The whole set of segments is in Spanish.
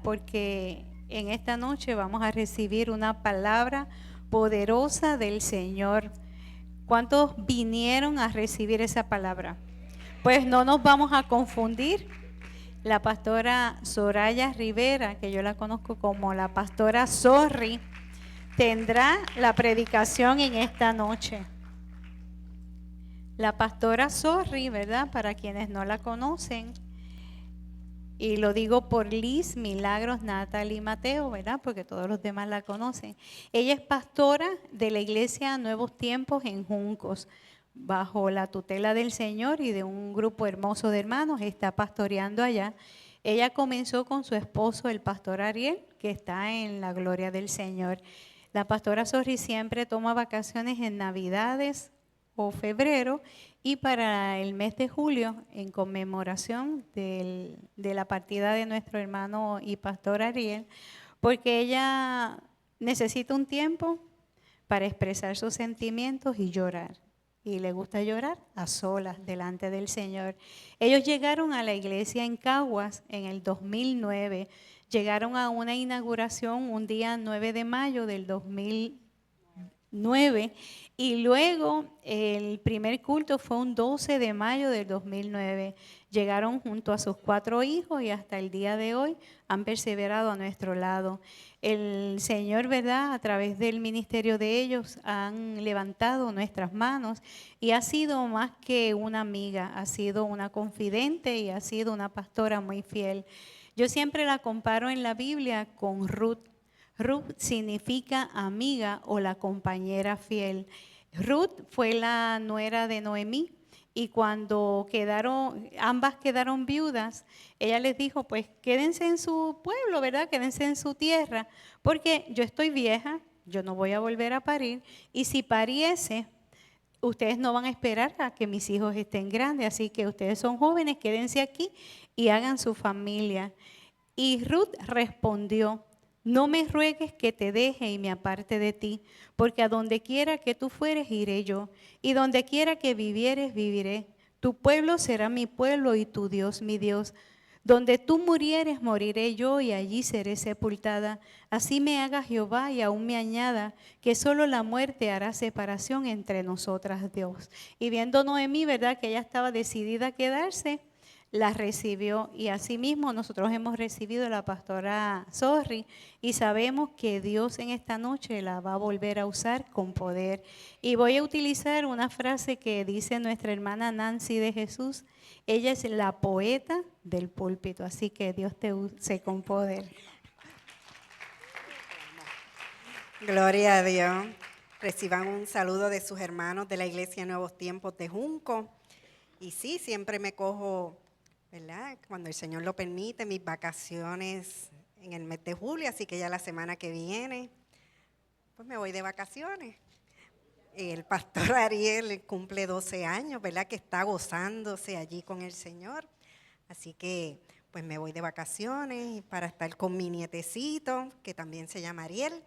porque en esta noche vamos a recibir una palabra poderosa del Señor. ¿Cuántos vinieron a recibir esa palabra? Pues no nos vamos a confundir. La pastora Soraya Rivera, que yo la conozco como la pastora Zorri, tendrá la predicación en esta noche. La pastora Zorri, ¿verdad? Para quienes no la conocen, y lo digo por Liz, Milagros, Natalie y Mateo, ¿verdad? Porque todos los demás la conocen. Ella es pastora de la iglesia Nuevos Tiempos en Juncos, bajo la tutela del Señor y de un grupo hermoso de hermanos, está pastoreando allá. Ella comenzó con su esposo, el pastor Ariel, que está en la gloria del Señor. La pastora Sorri siempre toma vacaciones en Navidades o febrero, y para el mes de julio, en conmemoración de la partida de nuestro hermano y pastor Ariel, porque ella necesita un tiempo para expresar sus sentimientos y llorar. Y le gusta llorar a solas delante del Señor. Ellos llegaron a la iglesia en Caguas en el 2009. Llegaron a una inauguración un día 9 de mayo del 2009, y luego el primer culto fue un 12 de mayo del 2009. Llegaron junto a sus 4 hijos y hasta el día de hoy han perseverado a nuestro lado. El Señor, ¿verdad?, a través del ministerio de ellos han levantado nuestras manos y ha sido más que una amiga, ha sido una confidente y ha sido una pastora muy fiel. Yo siempre la comparo en la Biblia con Ruth. Ruth significa amiga o la compañera fiel. Ruth fue la nuera de Noemí, y cuando ambas quedaron viudas, ella les dijo, pues quédense en su pueblo, ¿verdad? Quédense en su tierra, porque yo estoy vieja, yo no voy a volver a parir, y si pariese, ustedes no van a esperar a que mis hijos estén grandes, así que ustedes son jóvenes, quédense aquí y hagan su familia. Y Ruth respondió, no me ruegues que te deje y me aparte de ti, porque a donde quiera que tú fueres iré yo, y donde quiera que vivieres viviré. Tu pueblo será mi pueblo y tu Dios mi Dios. Donde tú murieres moriré yo, y allí seré sepultada. Así me haga Jehová y aún me añada, que solo la muerte hará separación entre nosotras, Dios. Y viendo Noemí, ¿verdad?, que ella estaba decidida a quedarse, la recibió, y asimismo nosotros hemos recibido a la pastora Sorri y sabemos que Dios en esta noche la va a volver a usar con poder. Y voy a utilizar una frase que dice nuestra hermana Nancy de Jesús. Ella es la poeta del púlpito, así que Dios te use con poder. Gloria a Dios. Reciban un saludo de sus hermanos de la Iglesia Nuevos Tiempos de Junco. Y sí, siempre me cojo, ¿verdad?, cuando el Señor lo permite, mis vacaciones en el mes de julio, así que ya la semana que viene, pues me voy de vacaciones. El pastor Ariel cumple 12 años, ¿verdad?, que está gozándose allí con el Señor. Así que pues me voy de vacaciones para estar con mi nietecito, que también se llama Ariel,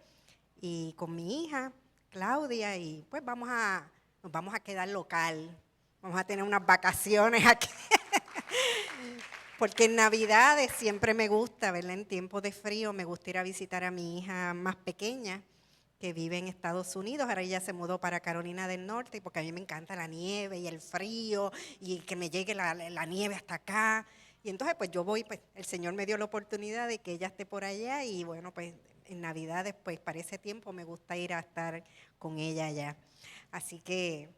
y con mi hija, Claudia, y pues nos vamos a quedar local. Vamos a tener unas vacaciones aquí. Porque en Navidades siempre me gusta, ¿verdad?, en tiempos de frío, me gusta ir a visitar a mi hija más pequeña, que vive en Estados Unidos. Ahora ella se mudó para Carolina del Norte, porque a mí me encanta la nieve y el frío, y que me llegue la nieve hasta acá. Y entonces pues yo voy, pues el Señor me dio la oportunidad de que ella esté por allá, y bueno, pues en Navidades, pues para ese tiempo me gusta ir a estar con ella allá. Así que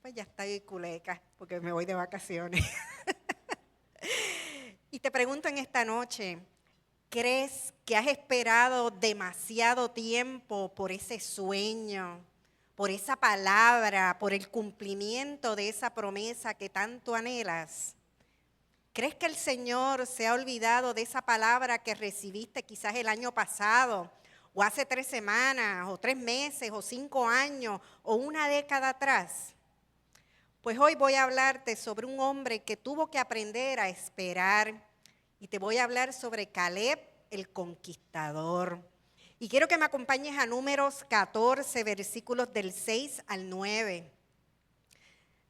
pues ya estoy culeca, porque me voy de vacaciones. Y te pregunto en esta noche, ¿crees que has esperado demasiado tiempo por ese sueño, por esa palabra, por el cumplimiento de esa promesa que tanto anhelas? ¿Crees que el Señor se ha olvidado de esa palabra que recibiste quizás el año pasado, o hace 3 semanas, o 3 meses, o 5 años, o una década atrás? Pues hoy voy a hablarte sobre un hombre que tuvo que aprender a esperar, y te voy a hablar sobre Caleb, el conquistador. Y quiero que me acompañes a Números 14, versículos del 6 al 9.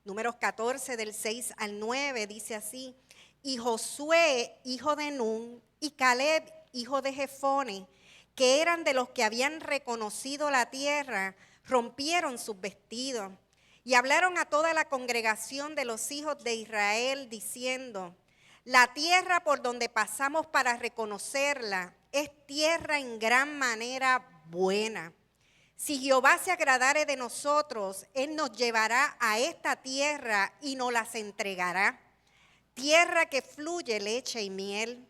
Números 14, del 6 al 9, dice así: y Josué, hijo de Nun, y Caleb, hijo de Jefone, que eran de los que habían reconocido la tierra, rompieron sus vestidos y hablaron a toda la congregación de los hijos de Israel, diciendo: la tierra por donde pasamos para reconocerla es tierra en gran manera buena. Si Jehová se agradare de nosotros, Él nos llevará a esta tierra y nos las entregará, tierra que fluye leche y miel.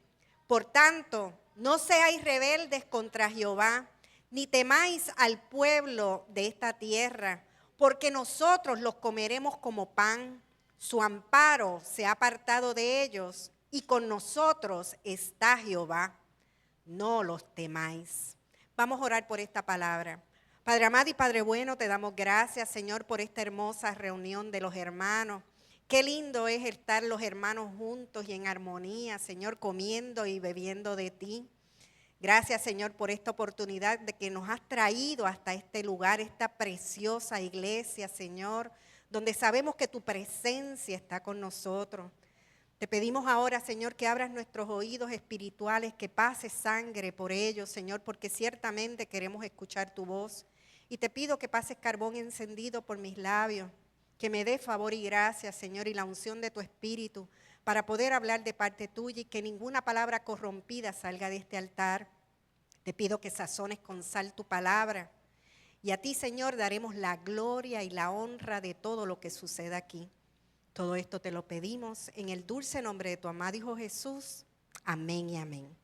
Por tanto, no seáis rebeldes contra Jehová, ni temáis al pueblo de esta tierra, porque nosotros los comeremos como pan. Su amparo se ha apartado de ellos, y con nosotros está Jehová. No los temáis. Vamos a orar por esta palabra. Padre amado y Padre bueno, te damos gracias, Señor, por esta hermosa reunión de los hermanos. Qué lindo es estar los hermanos juntos y en armonía, Señor, comiendo y bebiendo de ti. Gracias, Señor, por esta oportunidad de que nos has traído hasta este lugar, esta preciosa iglesia, Señor, donde sabemos que tu presencia está con nosotros. Te pedimos ahora, Señor, que abras nuestros oídos espirituales, que pases sangre por ellos, Señor, porque ciertamente queremos escuchar tu voz. Y te pido que pases carbón encendido por mis labios, que me dé favor y gracia, Señor, y la unción de tu Espíritu para poder hablar de parte tuya y que ninguna palabra corrompida salga de este altar. Te pido que sazones con sal tu palabra. Y a ti, Señor, daremos la gloria y la honra de todo lo que suceda aquí. Todo esto te lo pedimos en el dulce nombre de tu amado Hijo Jesús. Amén y amén.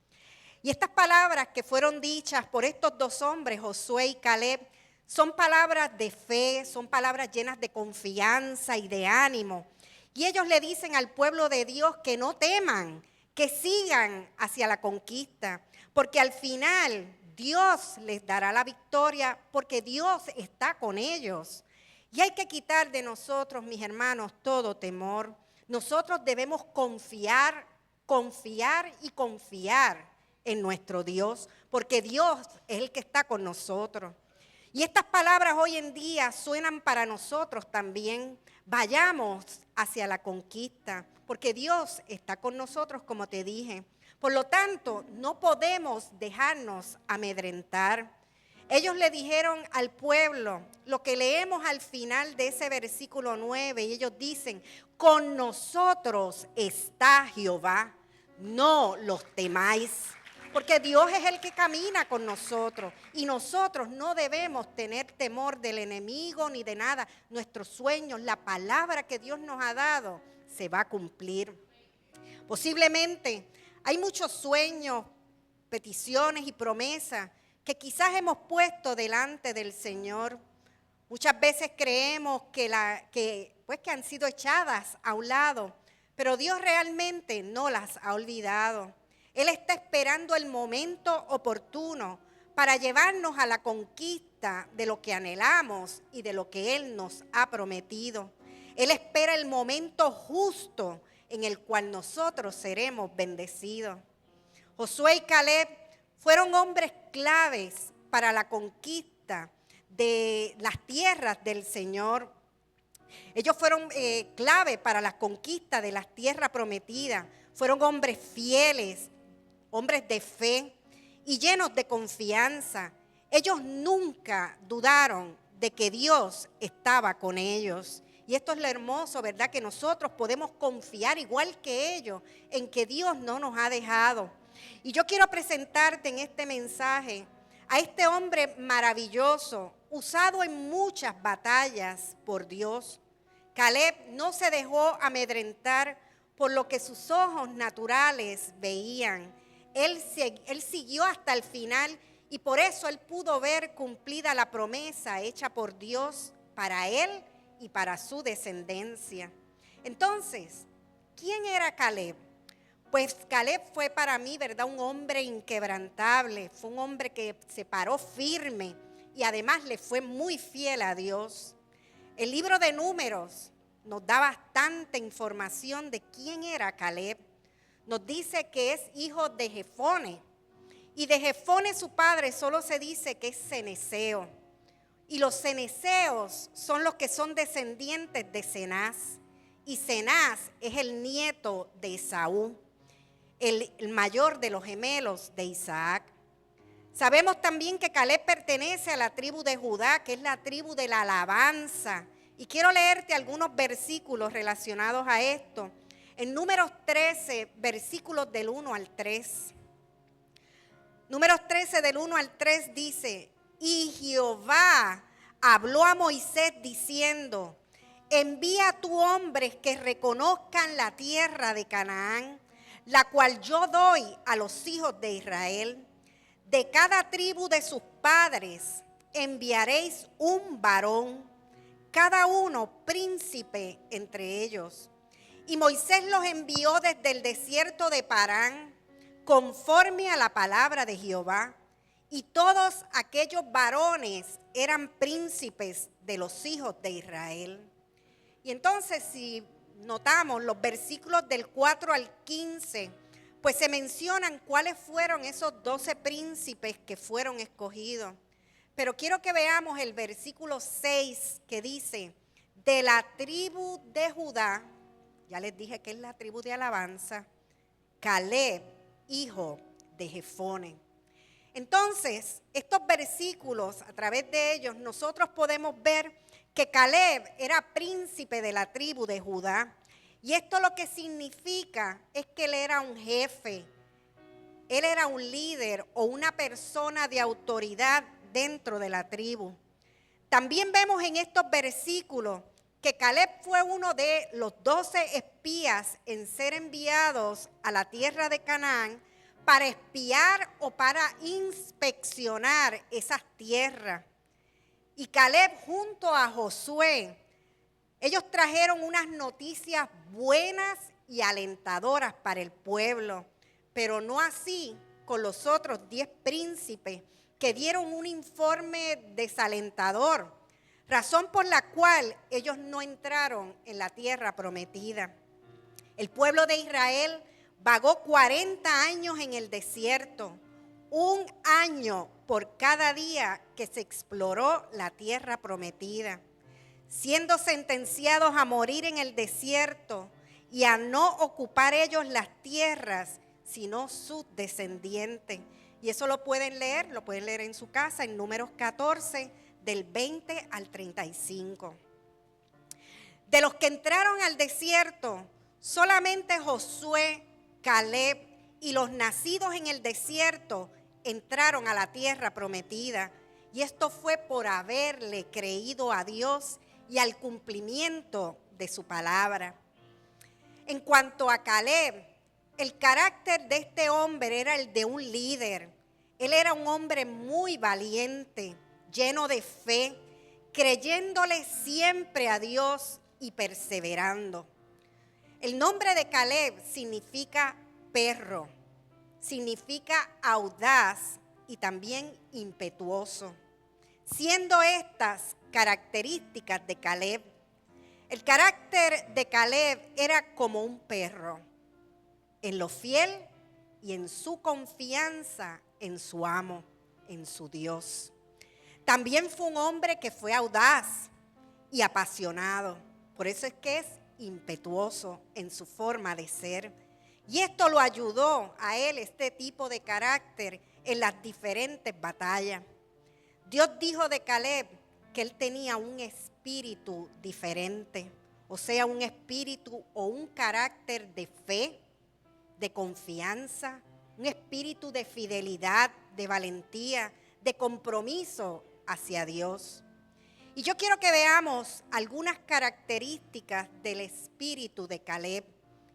Y estas palabras que fueron dichas por estos dos hombres, Josué y Caleb, son palabras de fe, son palabras llenas de confianza y de ánimo. Y ellos le dicen al pueblo de Dios que no teman, que sigan hacia la conquista, porque al final Dios les dará la victoria, porque Dios está con ellos. Y hay que quitar de nosotros, mis hermanos, todo temor. Nosotros debemos confiar y confiar en nuestro Dios, porque Dios es el que está con nosotros. Y estas palabras hoy en día suenan para nosotros también. Vayamos hacia la conquista, porque Dios está con nosotros, como te dije. Por lo tanto, no podemos dejarnos amedrentar. Ellos le dijeron al pueblo lo que leemos al final de ese versículo 9, y ellos dicen: con nosotros está Jehová, no los temáis. Porque Dios es el que camina con nosotros y nosotros no debemos tener temor del enemigo ni de nada. Nuestros sueños, la palabra que Dios nos ha dado, se va a cumplir. Posiblemente hay muchos sueños, peticiones y promesas que quizás hemos puesto delante del Señor. Muchas veces creemos que han sido echadas a un lado, pero Dios realmente no las ha olvidado. Él está esperando el momento oportuno para llevarnos a la conquista de lo que anhelamos y de lo que Él nos ha prometido. Él espera el momento justo en el cual nosotros seremos bendecidos. Josué y Caleb fueron hombres claves para la conquista de las tierras del Señor. Ellos fueron clave para la conquista de las tierras prometidas. Fueron hombres fieles, hombres de fe y llenos de confianza. Ellos nunca dudaron de que Dios estaba con ellos. Y esto es lo hermoso, ¿verdad? Que nosotros podemos confiar igual que ellos en que Dios no nos ha dejado. Y yo quiero presentarte en este mensaje a este hombre maravilloso, usado en muchas batallas por Dios. Caleb no se dejó amedrentar por lo que sus ojos naturales veían. Él siguió hasta el final y por eso él pudo ver cumplida la promesa hecha por Dios para él y para su descendencia. Entonces, ¿quién era Caleb? Pues Caleb fue para mí, ¿verdad?, un hombre inquebrantable. Fue un hombre que se paró firme y además le fue muy fiel a Dios. El libro de Números nos da bastante información de quién era Caleb. Nos dice que es hijo de Jefone. Y de Jefone su padre solo se dice que es cenezeo. Y los cenezeos son los que son descendientes de Cenaz. Y Cenaz es el nieto de Esaú. el mayor de los gemelos de Isaac. Sabemos también que Caleb pertenece a la tribu de Judá, que es la tribu de la alabanza. Y quiero leerte algunos versículos relacionados a esto. En Números 13, versículos del 1 al 3. Números 13 del 1 al 3 dice: y Jehová habló a Moisés diciendo: envía a tus hombres que reconozcan la tierra de Canaán, la cual yo doy a los hijos de Israel. De cada tribu de sus padres enviaréis un varón, cada uno príncipe entre ellos. Y Moisés los envió desde el desierto de Parán, conforme a la palabra de Jehová. Y todos aquellos varones eran príncipes de los hijos de Israel. Y entonces, si notamos los versículos del 4 al 15, pues se mencionan cuáles fueron esos 12 príncipes que fueron escogidos. Pero quiero que veamos el versículo 6 que dice: de la tribu de Judá, ya les dije que es la tribu de alabanza, Caleb, hijo de Jefone. Entonces, estos versículos, a través de ellos, nosotros podemos ver que Caleb era príncipe de la tribu de Judá. Y esto lo que significa es que él era un jefe, él era un líder o una persona de autoridad dentro de la tribu. También vemos en estos versículos que Caleb fue uno de los 12 espías en ser enviados a la tierra de Canaán para espiar o para inspeccionar esas tierras. Y Caleb junto a Josué, ellos trajeron unas noticias buenas y alentadoras para el pueblo, pero no así con los otros 10 príncipes que dieron un informe desalentador, razón por la cual ellos no entraron en la tierra prometida. El pueblo de Israel vagó 40 años en el desierto, un año por cada día que se exploró la tierra prometida, siendo sentenciados a morir en el desierto y a no ocupar ellos las tierras, sino sus descendientes. Y eso lo pueden leer en su casa en Números 14, del 20 al 35. De los que entraron al desierto, solamente Josué, Caleb y los nacidos en el desierto entraron a la tierra prometida. Y esto fue por haberle creído a Dios y al cumplimiento de su palabra. En cuanto a Caleb, el carácter de este hombre era el de un líder. Él era un hombre muy valiente, lleno de fe, creyéndole siempre a Dios y perseverando. El nombre de Caleb significa perro, significa audaz y también impetuoso, siendo estas características de Caleb. El carácter de Caleb era como un perro, en lo fiel y en su confianza en su amo, en su Dios. También fue un hombre que fue audaz y apasionado, por eso es que es impetuoso en su forma de ser. Y esto lo ayudó a él, este tipo de carácter, en las diferentes batallas. Dios dijo de Caleb que él tenía un espíritu diferente, o sea, un espíritu o un carácter de fe, de confianza, un espíritu de fidelidad, de valentía, de compromiso hacia Dios. Y yo quiero que veamos algunas características del espíritu de Caleb.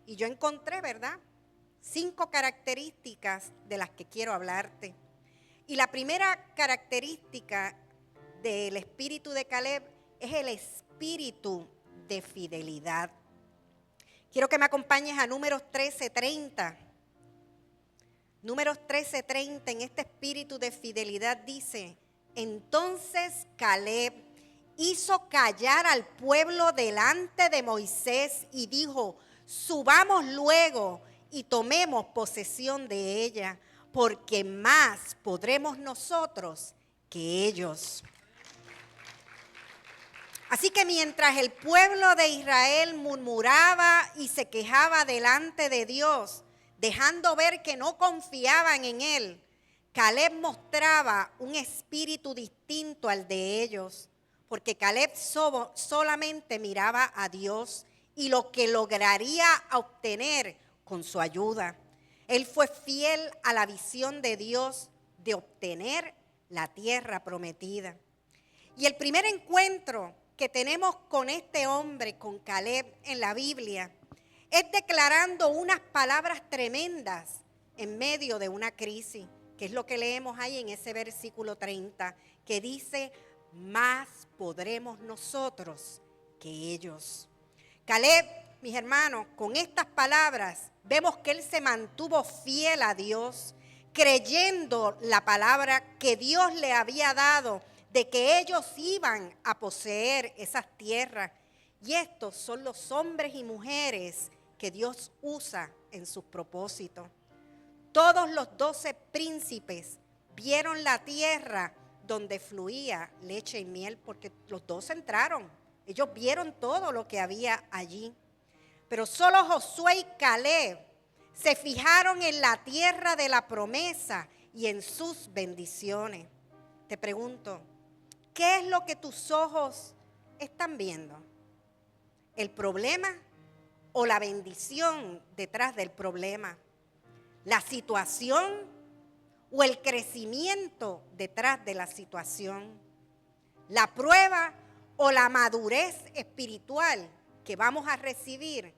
Y yo encontré, ¿verdad?, 5 características de las que quiero hablarte. Y la primera característica del espíritu de Caleb es el espíritu de fidelidad. Quiero que me acompañes a Números 13:30. Números 13:30, en este espíritu de fidelidad dice: entonces Caleb hizo callar al pueblo delante de Moisés y dijo: subamos luego y tomemos posesión de ella, porque más podremos nosotros que ellos. Así que mientras el pueblo de Israel murmuraba y se quejaba delante de Dios, dejando ver que no confiaban en él, Caleb mostraba un espíritu distinto al de ellos, porque Caleb solamente miraba a Dios y lo que lograría obtener con su ayuda. Él fue fiel a la visión de Dios de obtener la tierra prometida. Y el primer encuentro que tenemos con este hombre, con Caleb, en la Biblia, es declarando unas palabras tremendas en medio de una crisis, que es lo que leemos ahí en ese versículo 30, que dice: más podremos nosotros que ellos. Caleb, mis hermanos, con estas palabras vemos que él se mantuvo fiel a Dios, creyendo la palabra que Dios le había dado de que ellos iban a poseer esas tierras. Y estos son los hombres y mujeres que Dios usa en sus propósitos. Todos los 12 príncipes vieron la tierra donde fluía leche y miel, porque los 12 entraron. Ellos vieron todo lo que había allí. Pero solo Josué y Caleb se fijaron en la tierra de la promesa y en sus bendiciones. Te pregunto, ¿qué es lo que tus ojos están viendo? ¿El problema o la bendición detrás del problema? ¿La situación o el crecimiento detrás de la situación? ¿La prueba o la madurez espiritual que vamos a recibir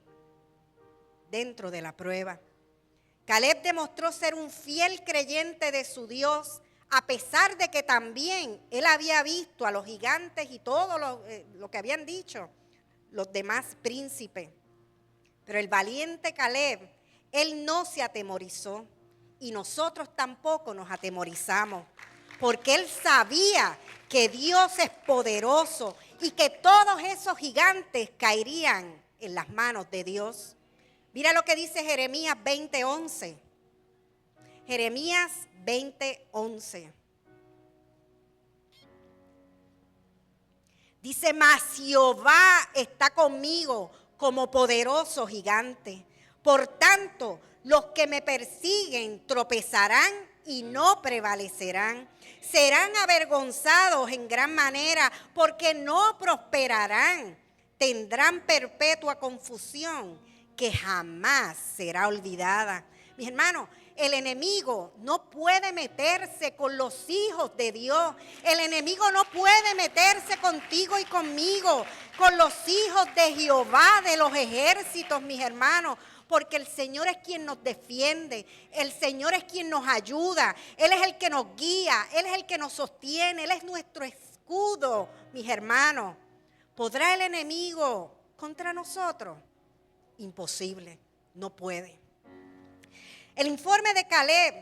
dentro de la prueba? Caleb demostró ser un fiel creyente de su Dios, a pesar de que también él había visto a los gigantes y todo lo que habían dicho los demás príncipes. Pero el valiente Caleb, él no se atemorizó, y nosotros tampoco nos atemorizamos, porque él sabía que Dios es poderoso y que todos esos gigantes caerían en las manos de Dios. Mira lo que dice Jeremías 20:11. Jeremías 20:11. Dice: mas Jehová está conmigo como poderoso gigante. Por tanto, los que me persiguen tropezarán y no prevalecerán. Serán avergonzados en gran manera, porque no prosperarán. Tendrán perpetua confusión que jamás será olvidada. Mis hermanos, el enemigo no puede meterse con los hijos de Dios. El enemigo no puede meterse contigo y conmigo, con los hijos de Jehová de los ejércitos, mis hermanos. Porque el Señor es quien nos defiende, el Señor es quien nos ayuda, Él es el que nos guía, Él es el que nos sostiene, Él es nuestro escudo, mis hermanos. ¿Podrá el enemigo contra nosotros? Imposible, no puede. El informe de Caleb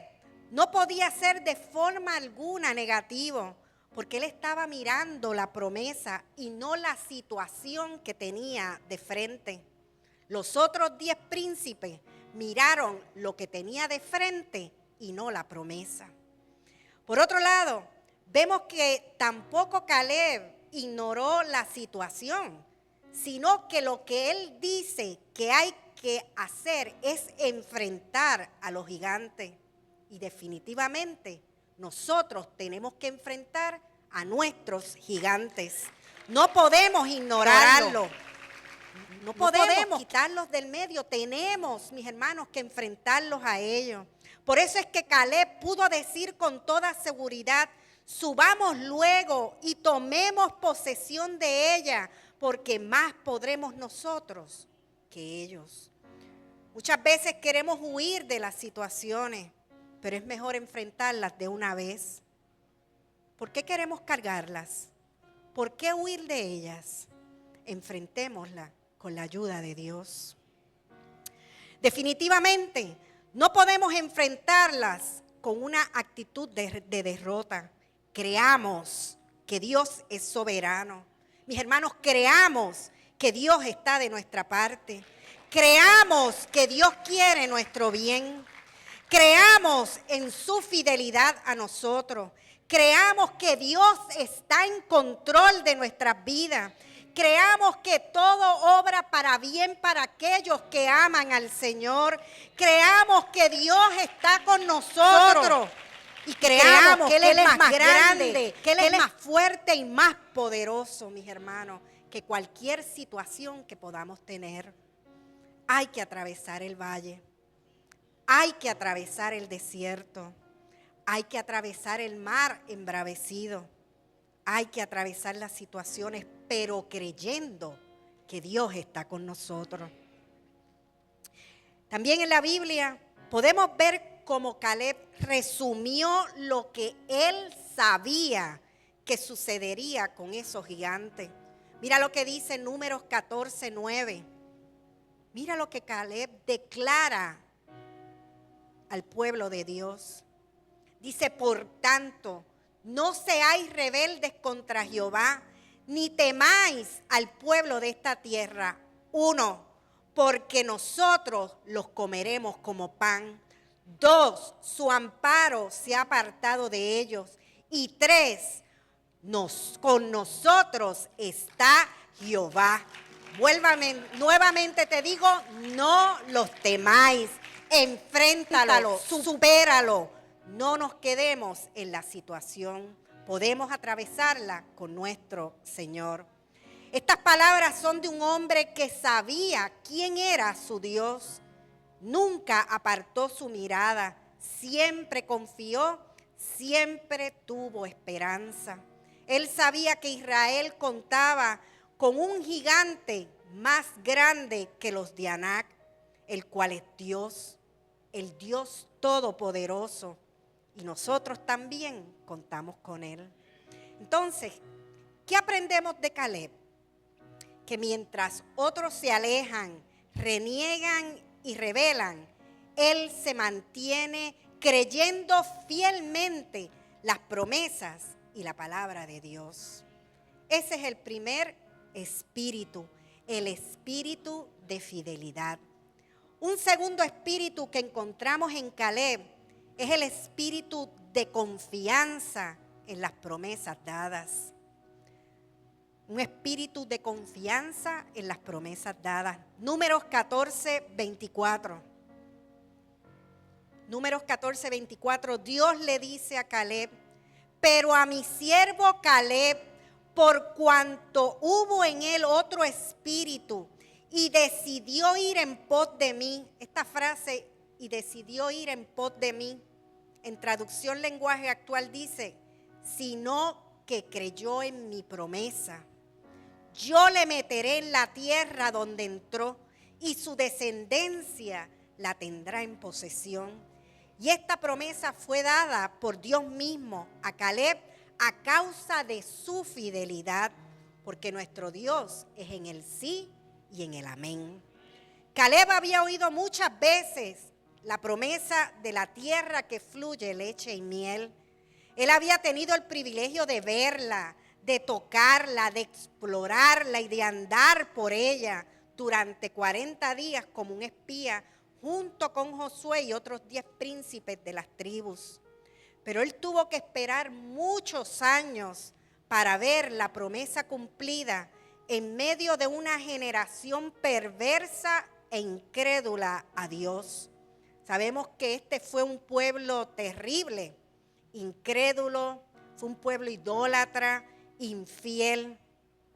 no podía ser de forma alguna negativo, porque él estaba mirando la promesa y no la situación que tenía de frente. Los otros 10 príncipes miraron lo que tenía de frente y no la promesa. Por otro lado, vemos que tampoco Caleb ignoró la situación, sino que lo que él dice que hay que hacer es enfrentar a los gigantes. Y definitivamente nosotros tenemos que enfrentar a nuestros gigantes. No podemos ignorarlo. No podemos quitarlos del medio. Tenemos, mis hermanos, que enfrentarlos a ellos. Por eso es que Caleb pudo decir con toda seguridad: subamos luego y tomemos posesión de ella, porque más podremos nosotros que ellos. Muchas veces queremos huir de las situaciones, pero es mejor enfrentarlas de una vez. ¿Por qué queremos cargarlas? ¿Por qué huir de ellas? Enfrentémoslas con la ayuda de Dios. Definitivamente no podemos enfrentarlas con una actitud de derrota. Creamos que Dios es soberano. Mis hermanos, creamos que Dios está de nuestra parte. Creamos que Dios quiere nuestro bien. Creamos en su fidelidad a nosotros. Creamos que Dios está en control de nuestras vidas. Creamos que todo obra para bien para aquellos que aman al Señor. Creamos que Dios está con nosotros. Y creamos que Él es más grande, que Él es más fuerte y más poderoso, mis hermanos, que cualquier situación que podamos tener. Hay que atravesar el valle. Hay que atravesar el desierto. Hay que atravesar el mar embravecido. Hay que atravesar las situaciones, pero creyendo que Dios está con nosotros. También en la Biblia podemos ver cómo Caleb resumió lo que él sabía que sucedería con esos gigantes. Mira lo que dice en Números 14:9. Mira lo que Caleb declara al pueblo de Dios. Dice, por tanto, no seáis rebeldes contra Jehová, ni temáis al pueblo de esta tierra. 1, porque nosotros los comeremos como pan. 2, su amparo se ha apartado de ellos. Y 3, con nosotros está Jehová. Nuevamente te digo, no los temáis, enfréntalo, supéralo. No nos quedemos en la situación, podemos atravesarla con nuestro Señor. Estas palabras son de un hombre que sabía quién era su Dios. Nunca apartó su mirada, siempre confió, siempre tuvo esperanza. Él sabía que Israel contaba con un gigante más grande que los de Anac, el cual es Dios, el Dios todopoderoso. Y nosotros también contamos con Él. Entonces, ¿qué aprendemos de Caleb? Que mientras otros se alejan, reniegan y rebelan, él se mantiene creyendo fielmente las promesas y la palabra de Dios. Ese es el primer espíritu, el espíritu de fidelidad. Un segundo espíritu que encontramos en Caleb es el espíritu de confianza en las promesas dadas. Un espíritu de confianza en las promesas dadas. Números 14:24. Números 14:24. Dios le dice a Caleb, pero a mi siervo Caleb, por cuanto hubo en él otro espíritu y decidió ir en pos de mí. Esta frase, y decidió ir en pos de mí, en traducción lenguaje actual dice, sino que creyó en mi promesa. Yo le meteré en la tierra donde entró y su descendencia la tendrá en posesión. Y esta promesa fue dada por Dios mismo a Caleb a causa de su fidelidad, porque nuestro Dios es en el sí y en el amén. Caleb había oído muchas veces la promesa de la tierra que fluye leche y miel. Él había tenido el privilegio de verla, de tocarla, de explorarla y de andar por ella durante 40 días como un espía junto con Josué y otros 10 príncipes de las tribus. Pero él tuvo que esperar muchos años para ver la promesa cumplida en medio de una generación perversa e incrédula a Dios. Sabemos que este fue un pueblo terrible, incrédulo, fue un pueblo idólatra, infiel,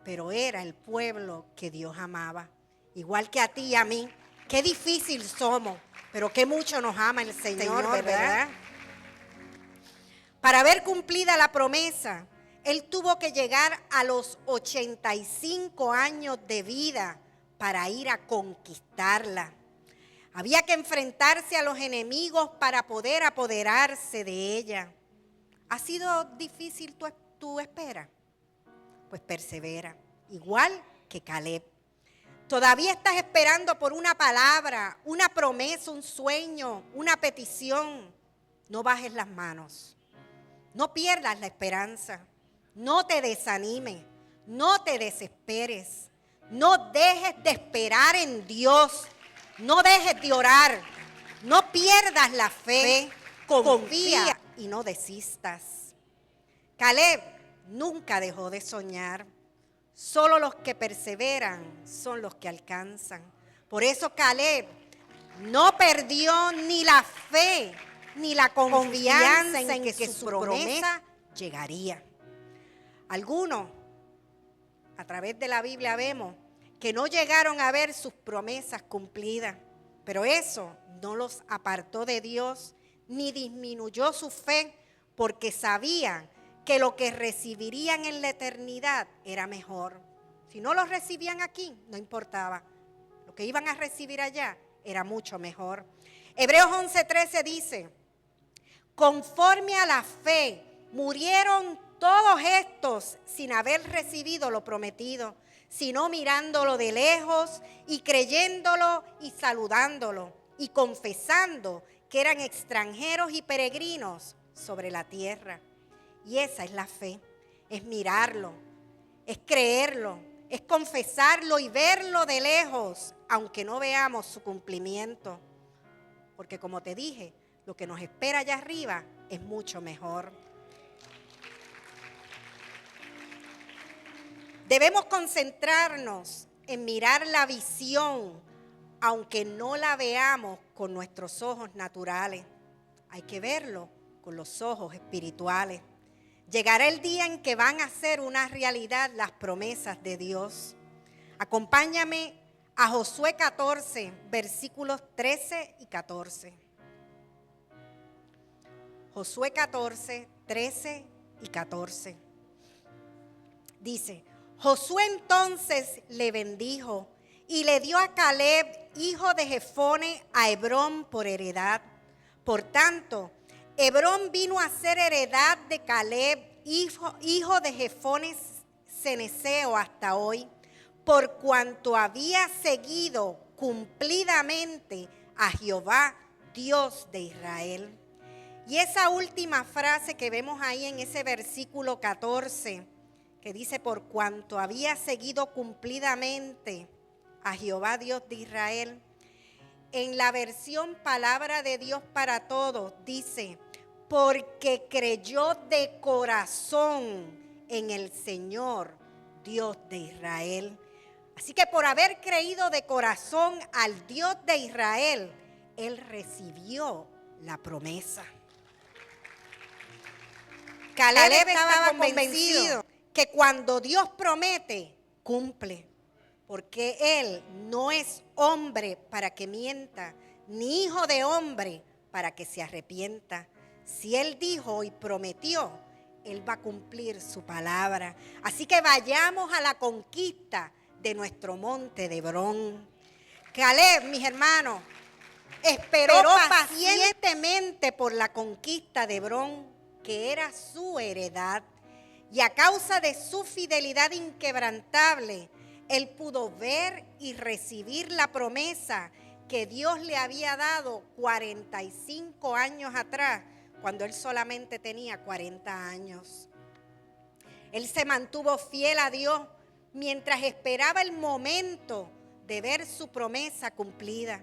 pero era el pueblo que Dios amaba, igual que a ti y a mí. Qué difícil somos, pero qué mucho nos ama el Señor, ¿verdad? Para ver cumplida la promesa, él tuvo que llegar a los 85 años de vida para ir a conquistarla. Había que enfrentarse a los enemigos para poder apoderarse de ella. ¿Ha sido difícil tu espera? Pues persevera, igual que Caleb. Todavía estás esperando por una palabra, una promesa, un sueño, una petición. No bajes las manos. No pierdas la esperanza. No te desanimes. No te desesperes. No dejes de esperar en Dios. No dejes de orar. No pierdas la fe. Confía y no desistas. Caleb nunca dejó de soñar. Solo los que perseveran son los que alcanzan. Por eso Caleb no perdió ni la fe ni la confianza en que su promesa llegaría. Algunos, a través de la Biblia vemos que no llegaron a ver sus promesas cumplidas, pero eso no los apartó de Dios ni disminuyó su fe, porque sabían que lo que recibirían en la eternidad era mejor. Si no lo recibían aquí, no importaba. Lo que iban a recibir allá era mucho mejor. Hebreos 11:13 dice: conforme a la fe, murieron todos estos sin haber recibido lo prometido, sino mirándolo de lejos y creyéndolo y saludándolo y confesando que eran extranjeros y peregrinos sobre la tierra. Y esa es la fe, es mirarlo, es creerlo, es confesarlo y verlo de lejos, aunque no veamos su cumplimiento. Porque como te dije, lo que nos espera allá arriba es mucho mejor. Debemos concentrarnos en mirar la visión, aunque no la veamos con nuestros ojos naturales. Hay que verlo con los ojos espirituales. Llegará el día en que van a ser una realidad las promesas de Dios. Acompáñame a Josué 14, versículos 13 y 14. Josué 14, 13 y 14. Dice: Josué entonces le bendijo y le dio a Caleb, hijo de Jefone, a Hebrón por heredad. Por tanto, Hebrón vino a ser heredad de Caleb, hijo de Jefone ceneseo, hasta hoy, por cuanto había seguido cumplidamente a Jehová, Dios de Israel. Y esa última frase que vemos ahí en ese versículo 14, que dice: por cuanto había seguido cumplidamente a Jehová, Dios de Israel, en la versión Palabra de Dios para Todos dice: porque creyó de corazón en el Señor, Dios de Israel. Así que por haber creído de corazón al Dios de Israel, él recibió la promesa. Caleb estaba convencido que cuando Dios promete, cumple. Porque él no es hombre para que mienta, ni hijo de hombre para que se arrepienta. Si él dijo y prometió, él va a cumplir su palabra. Así que vayamos a la conquista de nuestro monte de Hebrón. Caleb, mis hermanos, esperó pacientemente por la conquista de Hebrón, que era su heredad. Y a causa de su fidelidad inquebrantable, él pudo ver y recibir la promesa que Dios le había dado 45 años atrás, cuando él solamente tenía 40 años. Él se mantuvo fiel a Dios mientras esperaba el momento de ver su promesa cumplida.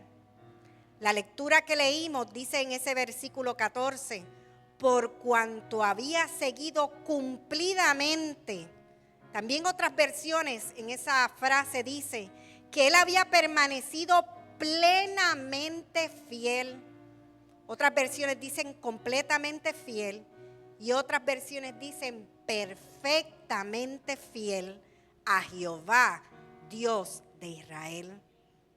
La lectura que leímos dice en ese versículo 14: por cuanto había seguido cumplidamente. También otras versiones en esa frase dice que él había permanecido plenamente fiel. Otras versiones dicen completamente fiel y otras versiones dicen perfectamente fiel a Jehová, Dios de Israel.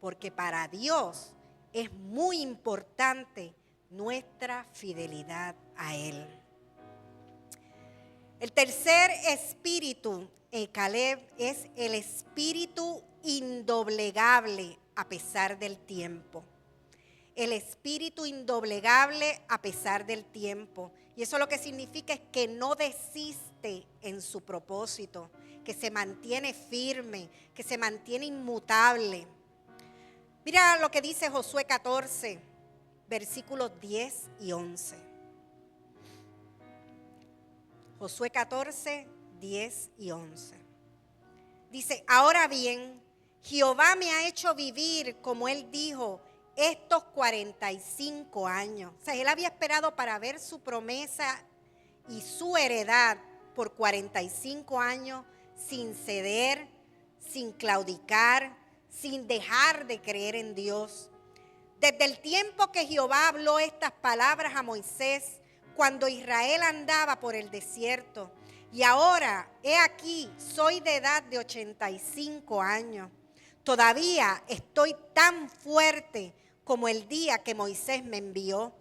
Porque para Dios es muy importante nuestra fidelidad a Él. El tercer espíritu en Caleb es el espíritu indoblegable a pesar del tiempo. El espíritu indoblegable a pesar del tiempo. Y eso lo que significa es que no desiste en su propósito, que se mantiene firme, que se mantiene inmutable. Mira lo que dice Josué 14, versículos 10 y 11. Josué 14, 10 y 11. Dice: ahora bien, Jehová me ha hecho vivir, como él dijo, estos 45 años. O sea, él había esperado para ver su promesa y su heredad por 45 años sin ceder, sin claudicar, sin dejar de creer en Dios. Desde el tiempo que Jehová habló estas palabras a Moisés, cuando Israel andaba por el desierto, y ahora, he aquí, soy de edad de 85 años. Todavía estoy tan fuerte como el día que Moisés me envió.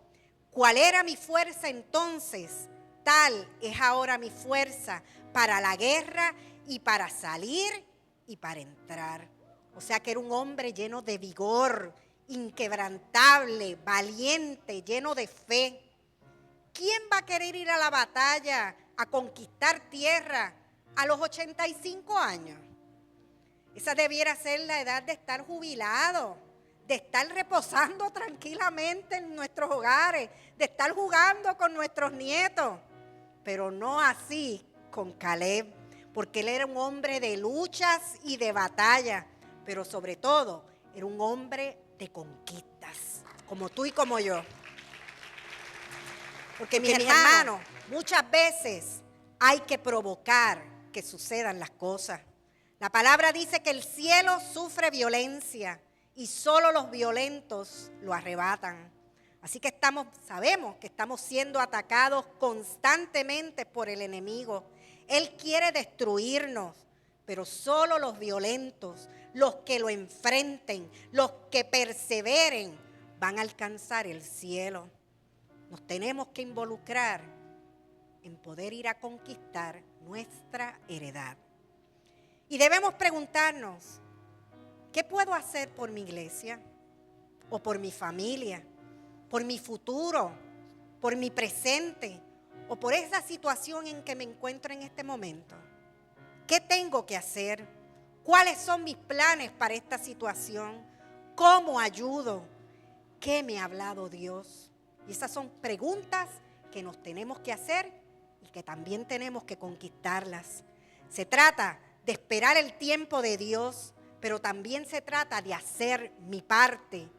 ¿Cuál era mi fuerza entonces? Tal es ahora mi fuerza para la guerra y para salir y para entrar. O sea que era un hombre lleno de vigor, inquebrantable, valiente, lleno de fe. ¿Quién va a querer ir a la batalla, a conquistar tierra a los 85 años? Esa debiera ser la edad de estar jubilado, de estar reposando tranquilamente en nuestros hogares, de estar jugando con nuestros nietos. Pero no así con Caleb, porque él era un hombre de luchas y de batalla, pero sobre todo era un hombre de conquistas, como tú y como yo. Porque mis hermanos, muchas veces hay que provocar que sucedan las cosas. La palabra dice que el cielo sufre violencia y solo los violentos lo arrebatan. Así que sabemos que estamos siendo atacados constantemente por el enemigo. Él quiere destruirnos, pero solo los violentos, los que lo enfrenten, los que perseveren, van a alcanzar el cielo. Nos tenemos que involucrar en poder ir a conquistar nuestra heredad. Y debemos preguntarnos, ¿qué puedo hacer por mi iglesia? ¿O por mi familia? ¿Por mi futuro? ¿Por mi presente? ¿O por esa situación en que me encuentro en este momento? ¿Qué tengo que hacer? ¿Cuáles son mis planes para esta situación? ¿Cómo ayudo? ¿Qué me ha hablado Dios? Y esas son preguntas que nos tenemos que hacer y que también tenemos que conquistarlas. Se trata de esperar el tiempo de Dios, pero también se trata de hacer mi parte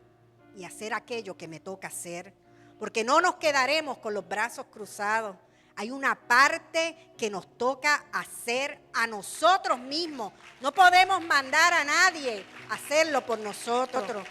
y hacer aquello que me toca hacer. Porque no nos quedaremos con los brazos cruzados. Hay una parte que nos toca hacer a nosotros mismos. No podemos mandar a nadie a hacerlo por nosotros.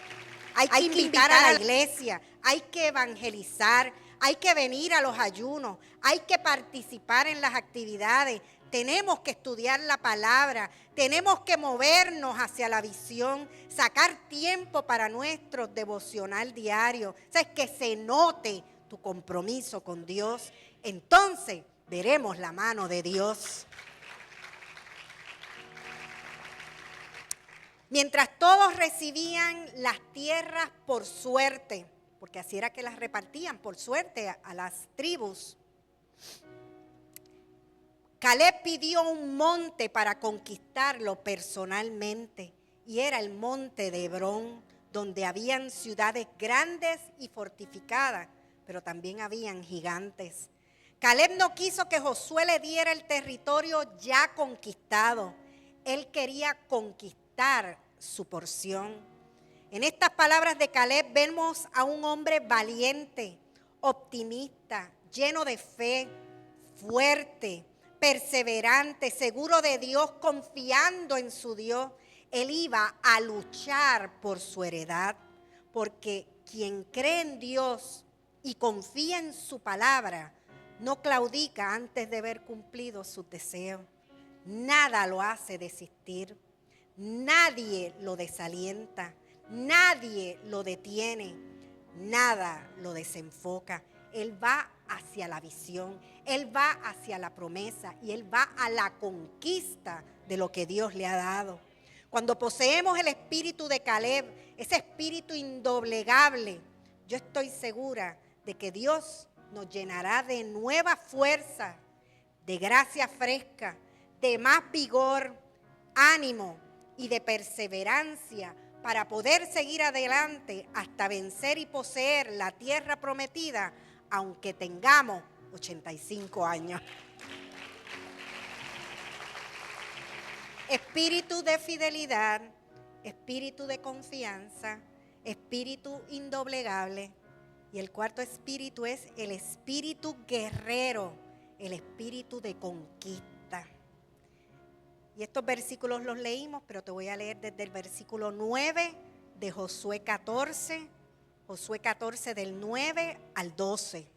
Hay que invitar a la iglesia, hay que evangelizar, hay que venir a los ayunos, hay que participar en las actividades. Tenemos que estudiar la palabra, tenemos que movernos hacia la visión, sacar tiempo para nuestro devocional diario. O sea, es que se note tu compromiso con Dios. Entonces veremos la mano de Dios. Mientras todos recibían las tierras por suerte, porque así era que las repartían por suerte a las tribus, Caleb pidió un monte para conquistarlo personalmente, y era el monte de Hebrón, donde habían ciudades grandes y fortificadas, pero también habían gigantes. Caleb no quiso que Josué le diera el territorio ya conquistado. Él quería conquistar su porción. En estas palabras de Caleb vemos a un hombre valiente, optimista, lleno de fe, fuerte, perseverante, seguro de Dios, confiando en su Dios. Él iba a luchar por su heredad, porque quien cree en Dios y confía en su palabra, no claudica antes de haber cumplido sus deseos. Nada lo hace desistir, nadie lo desalienta, nadie lo detiene, nada lo desenfoca. Él va hacia la visión, él va hacia la promesa y él va a la conquista de lo que Dios le ha dado. Cuando poseemos el espíritu de Caleb, ese espíritu indoblegable, yo estoy segura de que Dios nos llenará de nueva fuerza, de gracia fresca, de más vigor, ánimo y de perseverancia para poder seguir adelante hasta vencer y poseer la tierra prometida, aunque tengamos 85 años. Espíritu de fidelidad, espíritu de confianza, espíritu indoblegable. Y el cuarto espíritu es el espíritu guerrero, el espíritu de conquista. Y estos versículos los leímos, pero te voy a leer desde el versículo 9 de Josué 14 del 9 al 12.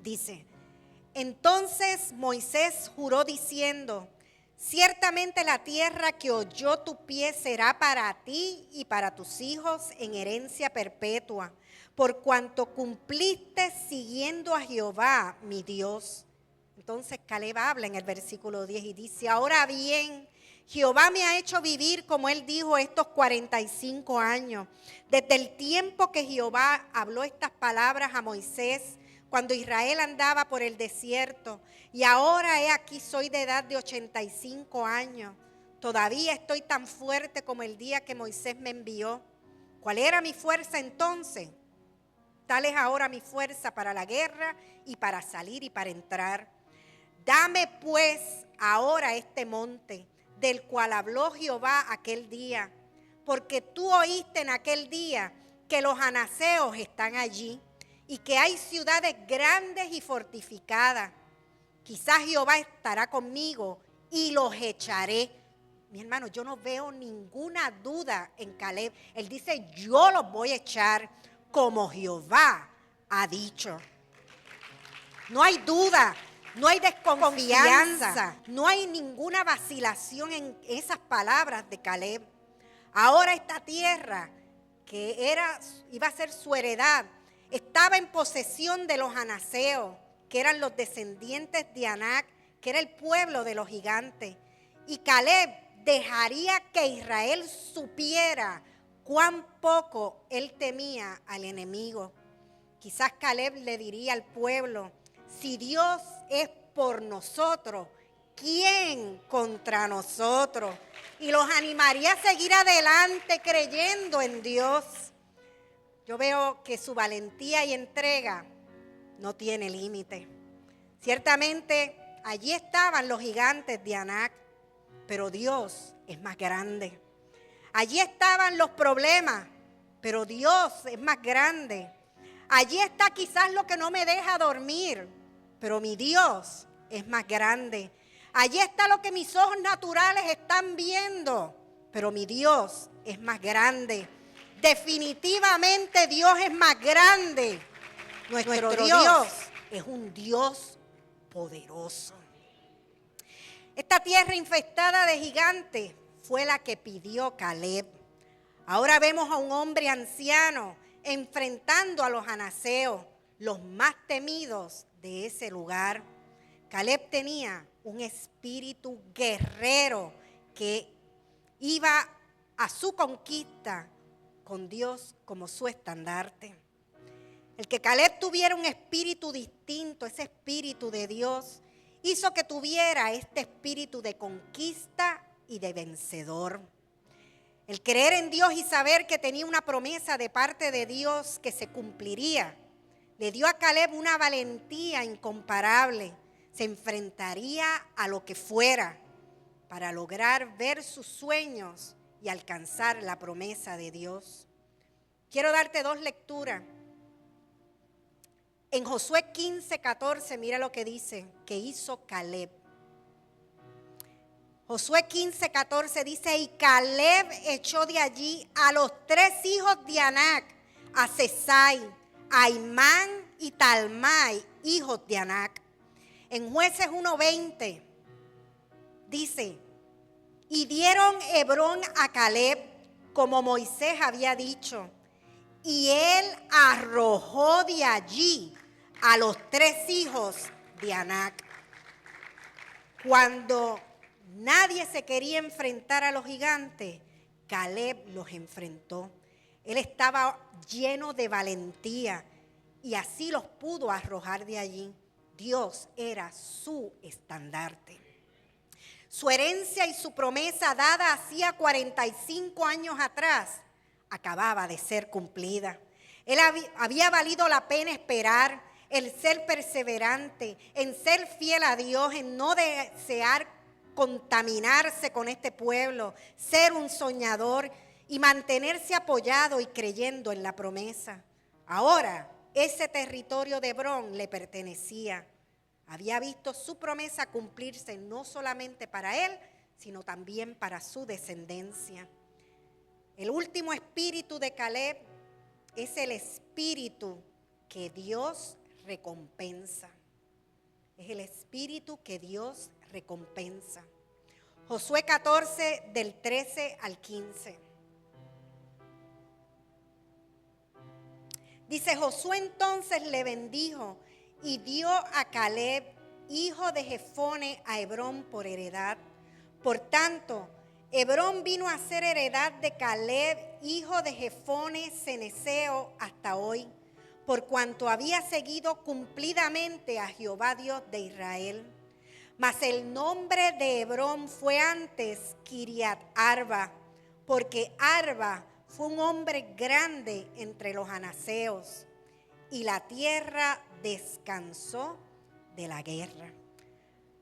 Dice: entonces Moisés juró diciendo: ciertamente la tierra que oyó tu pie será para ti y para tus hijos en herencia perpetua, por cuanto cumpliste siguiendo a Jehová mi Dios. Entonces Caleb habla en el versículo 10 y dice: ahora bien, Jehová me ha hecho vivir, como él dijo, estos 45 años, desde el tiempo que Jehová habló estas palabras a Moisés, cuando Israel andaba por el desierto, y ahora he aquí soy de edad de 85 años. Todavía estoy tan fuerte como el día que Moisés me envió. ¿Cuál era mi fuerza entonces? Tal es ahora mi fuerza para la guerra y para salir y para entrar. Dame pues ahora este monte, del cual habló Jehová aquel día, porque tú oíste en aquel día que los anaseos están allí, y que hay ciudades grandes y fortificadas. Quizás Jehová estará conmigo y los echaré. Mi hermano, yo no veo ninguna duda en Caleb. Él dice: yo los voy a echar como Jehová ha dicho. No hay duda, no hay desconfianza, no hay ninguna vacilación en esas palabras de Caleb. Ahora esta tierra, que iba a ser su heredad, estaba en posesión de los anaseos, que eran los descendientes de Anac, que era el pueblo de los gigantes. Y Caleb dejaría que Israel supiera cuán poco él temía al enemigo. Quizás Caleb le diría al pueblo: si Dios es por nosotros, ¿quién contra nosotros? Y los animaría a seguir adelante creyendo en Dios. Yo veo que su valentía y entrega no tiene límite. Ciertamente allí estaban los gigantes de Anac, pero Dios es más grande. Allí estaban los problemas, pero Dios es más grande. Allí está quizás lo que no me deja dormir, pero mi Dios es más grande. Allí está lo que mis ojos naturales están viendo, pero mi Dios es más grande. Definitivamente Dios es más grande. Nuestro Dios es un Dios poderoso. Esta tierra infestada de gigantes fue la que pidió Caleb. Ahora vemos a un hombre anciano enfrentando a los anaseos, los más temidos de ese lugar. Caleb tenía un espíritu guerrero que iba a su conquista con Dios como su estandarte. El que Caleb tuviera un espíritu distinto, ese espíritu de Dios, hizo que tuviera este espíritu de conquista y de vencedor. El creer en Dios y saber que tenía una promesa de parte de Dios que se cumpliría, le dio a Caleb una valentía incomparable. Se enfrentaría a lo que fuera para lograr ver sus sueños y alcanzar la promesa de Dios. Quiero darte dos lecturas. En Josué 15:14, mira lo que dice que hizo Caleb. Josué 15:14 dice: y Caleb echó de allí a los 3 hijos de Anac, a Sesai, a Imán y Talmai, hijos de Anac. En Jueces 1:20 dice: y dieron Hebrón a Caleb, como Moisés había dicho, y él arrojó de allí a los 3 hijos de Anac. Cuando nadie se quería enfrentar a los gigantes, Caleb los enfrentó. Él estaba lleno de valentía y así los pudo arrojar de allí. Dios era su estandarte. Su herencia y su promesa dada hacía 45 años atrás acababa de ser cumplida. Él había valido la pena esperar, el ser perseverante, en ser fiel a Dios, en no desear contaminarse con este pueblo, ser un soñador y mantenerse apoyado y creyendo en la promesa. Ahora, ese territorio de Hebrón le pertenecía Había visto su promesa cumplirse no solamente para él, sino también para su descendencia. El último espíritu de Caleb es el espíritu que Dios recompensa. Es el espíritu que Dios recompensa. Josué 14, del 13 al 15. Dice: Josué entonces le bendijo y dio a Caleb, hijo de Jefone, a Hebrón por heredad. Por tanto, Hebrón vino a ser heredad de Caleb, hijo de Jefone ceneseo, hasta hoy, por cuanto había seguido cumplidamente a Jehová Dios de Israel. Mas el nombre de Hebrón fue antes Kiriat Arba, porque Arba fue un hombre grande entre los anaseos, y la tierra descansó de la guerra.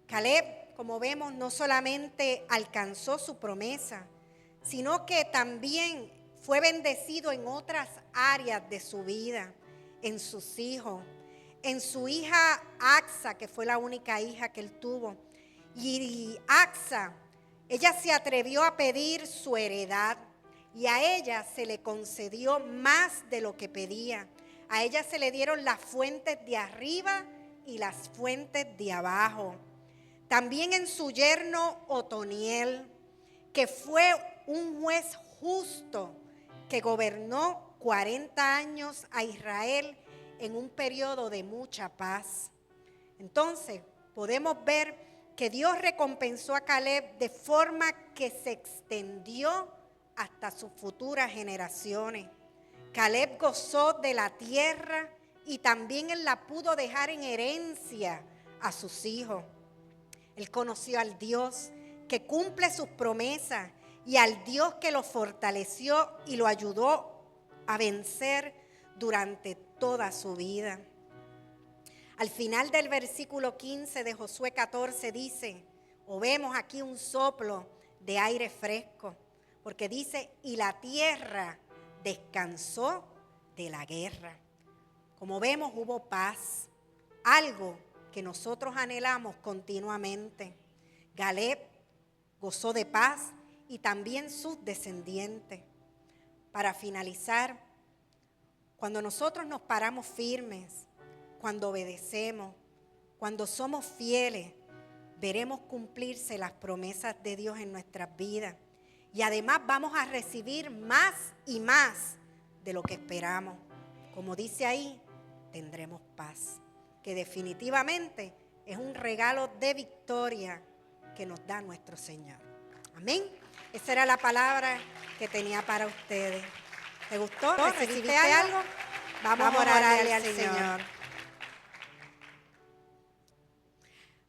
Caleb, como vemos, no solamente alcanzó su promesa, sino que también fue bendecido en otras áreas de su vida, en sus hijos, en su hija Axa, que fue la única hija que él tuvo. Y Axa, ella se atrevió a pedir su heredad y a ella se le concedió más de lo que pedía. A ella se le dieron las fuentes de arriba y las fuentes de abajo. También en su yerno Otoniel, que fue un juez justo que gobernó 40 años a Israel en un periodo de mucha paz. Entonces, podemos ver que Dios recompensó a Caleb de forma que se extendió hasta sus futuras generaciones. Caleb gozó de la tierra y también él la pudo dejar en herencia a sus hijos. Él conoció al Dios que cumple sus promesas y al Dios que lo fortaleció y lo ayudó a vencer durante toda su vida. Al final del versículo 15 de Josué 14 dice, o vemos aquí un soplo de aire fresco, porque dice: y la tierra descansó de la guerra. Como vemos, hubo paz, algo que nosotros anhelamos continuamente. Caleb gozó de paz y también sus descendientes. Para finalizar, cuando nosotros nos paramos firmes, cuando obedecemos, cuando somos fieles, veremos cumplirse las promesas de Dios en nuestras vidas. Y además vamos a recibir más y más de lo que esperamos. Como dice ahí, tendremos paz, que definitivamente es un regalo de victoria que nos da nuestro Señor. Amén. Esa era la palabra que tenía para ustedes. ¿Te gustó? ¿Recibiste algo? Vamos a orarle al Señor.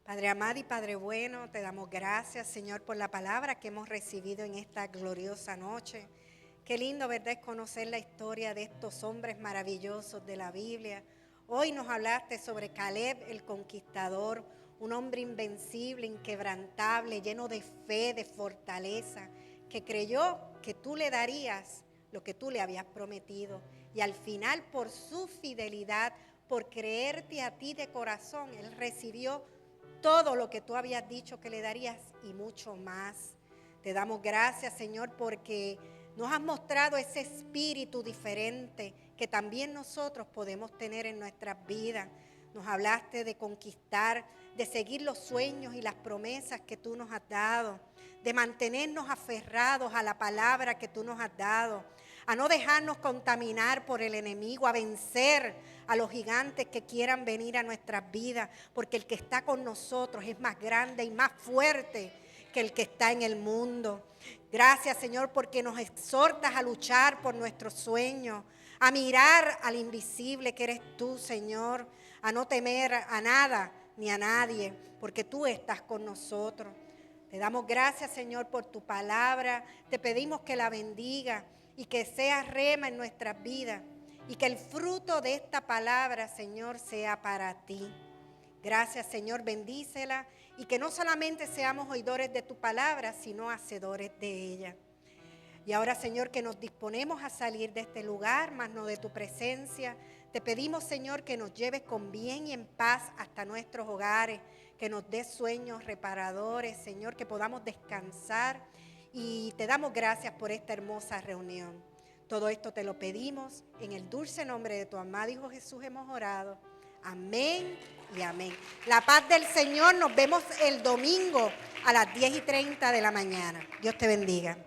Padre amado y Padre bueno, te damos gracias, Señor, por la palabra que hemos recibido en esta gloriosa noche. Qué lindo, ¿verdad?, es conocer la historia de estos hombres maravillosos de la Biblia. Hoy nos hablaste sobre Caleb, el conquistador, un hombre invencible, inquebrantable, lleno de fe, de fortaleza, que creyó que tú le darías lo que tú le habías prometido. Y al final, por su fidelidad, por creerte a ti de corazón, él recibió todo lo que tú habías dicho que le darías y mucho más. Te damos gracias, Señor, porque nos has mostrado ese espíritu diferente que también nosotros podemos tener en nuestras vidas. Nos hablaste de conquistar, de seguir los sueños y las promesas que tú nos has dado, de mantenernos aferrados a la palabra que tú nos has dado, a no dejarnos contaminar por el enemigo, a vencer a los gigantes que quieran venir a nuestras vidas, porque el que está con nosotros es más grande y más fuerte que el que está en el mundo. Gracias, Señor, porque nos exhortas a luchar por nuestros sueños, a mirar al invisible que eres tú, Señor, a no temer a nada ni a nadie, porque tú estás con nosotros. Te damos gracias, Señor, por tu palabra. Te pedimos que la bendiga y que sea rema en nuestras vidas y que el fruto de esta palabra, Señor, sea para ti. Gracias, Señor, bendícela y que no solamente seamos oidores de tu palabra, sino hacedores de ella. Y ahora, Señor, que nos disponemos a salir de este lugar, más no de tu presencia, Te pedimos, Señor, que nos lleves con bien y en paz hasta nuestros hogares, que nos des sueños reparadores, Señor, que podamos descansar. Y te damos gracias por esta hermosa reunión. Todo esto te lo pedimos en el dulce nombre de tu amado Hijo Jesús hemos orado. Amén y amén. La paz del Señor, nos vemos el domingo a las 10:30 de la mañana. Dios te bendiga.